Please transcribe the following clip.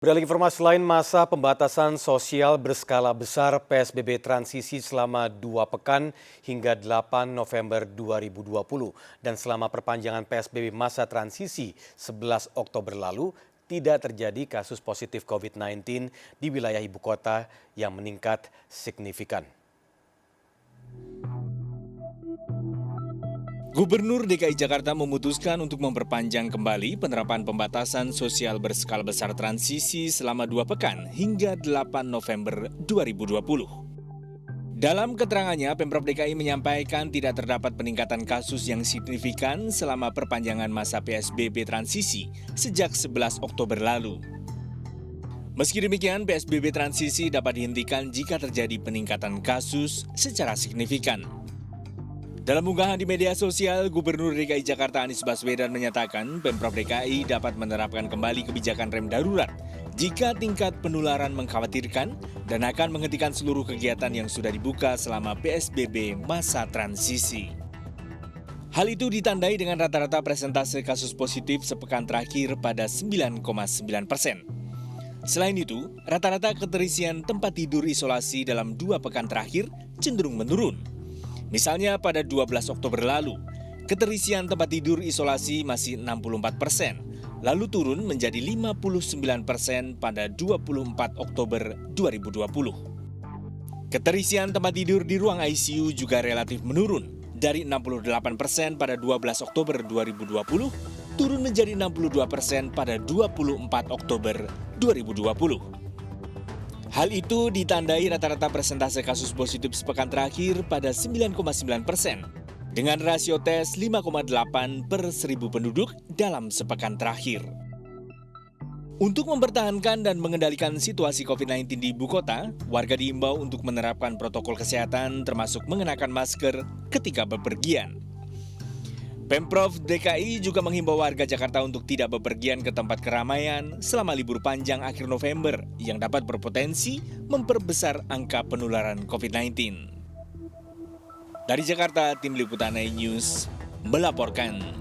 Beralih informasi lain, masa pembatasan sosial berskala besar PSBB transisi selama 2 pekan hingga 8 November 2020 dan selama perpanjangan PSBB masa transisi 11 Oktober lalu tidak terjadi kasus positif COVID-19 di wilayah ibu kota yang meningkat signifikan. Gubernur DKI Jakarta memutuskan untuk memperpanjang kembali penerapan pembatasan sosial berskala besar transisi selama 2 pekan hingga 8 November 2020. Dalam keterangannya, Pemprov DKI menyampaikan tidak terdapat peningkatan kasus yang signifikan selama perpanjangan masa PSBB transisi sejak 11 Oktober lalu. Meski demikian, PSBB transisi dapat dihentikan jika terjadi peningkatan kasus secara signifikan. Dalam unggahan di media sosial, Gubernur DKI Jakarta Anies Baswedan menyatakan Pemprov DKI dapat menerapkan kembali kebijakan rem darurat jika tingkat penularan mengkhawatirkan dan akan menghentikan seluruh kegiatan yang sudah dibuka selama PSBB masa transisi. Hal itu ditandai dengan rata-rata persentase kasus positif sepekan terakhir pada 9,9%. Selain itu, rata-rata keterisian tempat tidur isolasi dalam 2 pekan terakhir cenderung menurun. Misalnya pada 12 Oktober lalu, keterisian tempat tidur isolasi masih 64%, lalu turun menjadi 59% pada 24 Oktober 2020. Keterisian tempat tidur di ruang ICU juga relatif menurun, dari 68% pada 12 Oktober 2020, turun menjadi 62% pada 24 Oktober 2020. Hal itu ditandai rata-rata persentase kasus positif sepekan terakhir pada 9,9%, dengan rasio tes 5,8 per 1.000 penduduk dalam sepekan terakhir. Untuk mempertahankan dan mengendalikan situasi COVID-19 di ibu kota, warga diimbau untuk menerapkan protokol kesehatan termasuk mengenakan masker ketika bepergian. Pemprov DKI juga menghimbau warga Jakarta untuk tidak bepergian ke tempat keramaian selama libur panjang akhir November yang dapat berpotensi memperbesar angka penularan COVID-19. Dari Jakarta, Tim Liputan iNews melaporkan.